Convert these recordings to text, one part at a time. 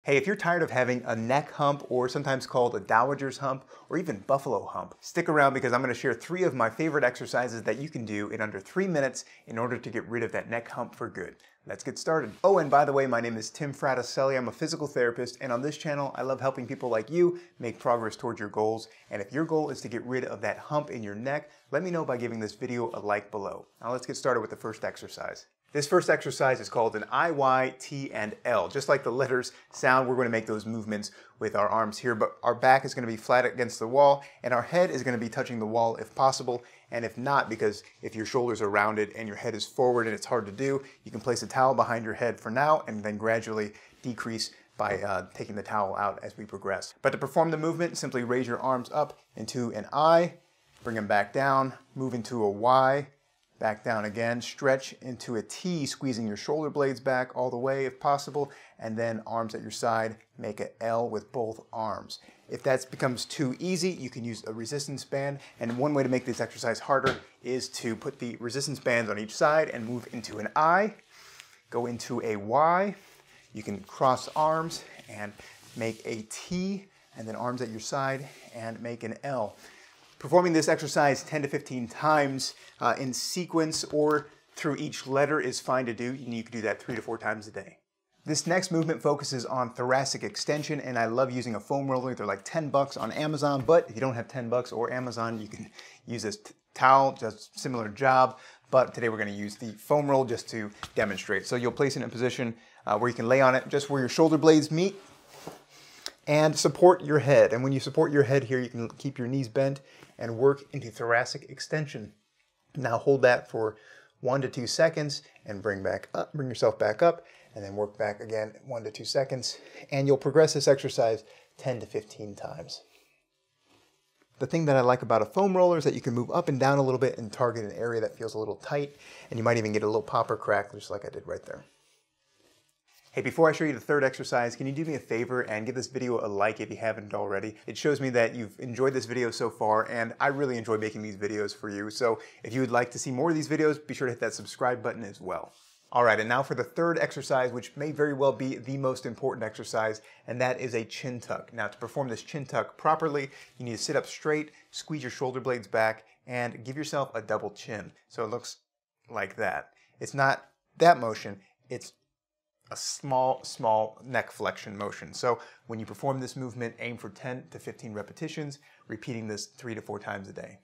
Hey, if you're tired of having a neck hump, or sometimes called a dowager's hump, or even buffalo hump, stick around because I'm going to share 3 of my favorite exercises that you can do in under 3 minutes in order to get rid of that neck hump for good. Let's get started. Oh, and by the way, my name is Tim Fraticelli. I'm a physical therapist, and on this channel, I love helping people like you make progress towards your goals. And if your goal is to get rid of that hump in your neck, let me know by giving this video a like below. Now let's get started with the first exercise. This first exercise is called an I, Y, T, and L. Just like the letters sound, we're going to make those movements with our arms here, but our back is going to be flat against the wall, and our head is going to be touching the wall if possible, and if not, because if your shoulders are rounded and your head is forward and it's hard to do, you can place a towel behind your head for now, and then gradually decrease by taking the towel out as we progress. But to perform the movement, simply raise your arms up into an I, bring them back down, move into a Y, back down again, stretch into a T, squeezing your shoulder blades back all the way if possible, and then arms at your side, make an L with both arms. If that becomes too easy, you can use a resistance band, and one way to make this exercise harder is to put the resistance bands on each side and move into an I, go into a Y, you can cross arms and make a T, and then arms at your side and make an L. Performing this exercise 10 to 15 times in sequence or through each letter is fine to do, and you can do that 3 to 4 times a day. This next movement focuses on thoracic extension, and I love using a foam roller. They're like 10 bucks on Amazon, but if you don't have 10 bucks or Amazon, you can use this towel, just similar job, but today we're going to use the foam roll just to demonstrate. So you'll place it in a position where you can lay on it just where your shoulder blades meet, and support your head. And when you support your head here, you can keep your knees bent and work into thoracic extension. Now hold that for 1 to 2 seconds and bring yourself back up, and then work back again 1 to 2 seconds. And you'll progress this exercise 10 to 15 times. The thing that I like about a foam roller is that you can move up and down a little bit and target an area that feels a little tight, and you might even get a little pop or crack just like I did right there. Hey, before I show you the third exercise, can you do me a favor and give this video a like if you haven't already? It shows me that you've enjoyed this video so far, and I really enjoy making these videos for you. So if you would like to see more of these videos, be sure to hit that subscribe button as well. All right, and now for the third exercise, which may very well be the most important exercise, and that is a chin tuck. Now, to perform this chin tuck properly, you need to sit up straight, squeeze your shoulder blades back, and give yourself a double chin. So it looks like that. It's not that motion, it's a small neck flexion motion. So when you perform this movement, aim for 10 to 15 repetitions, repeating this 3 to 4 times a day.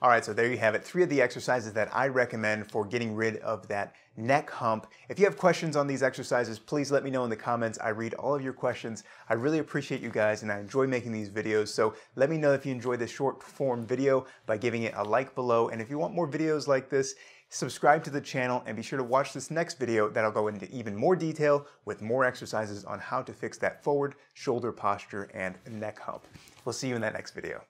All right, so there you have it. 3 of the exercises that I recommend for getting rid of that neck hump. If you have questions on these exercises, please let me know in the comments. I read all of your questions. I really appreciate you guys, and I enjoy making these videos. So let me know if you enjoyed this short form video by giving it a like below. And if you want more videos like this, subscribe to the channel and be sure to watch this next video that'll go into even more detail with more exercises on how to fix that forward shoulder posture and neck hump. We'll see you in that next video.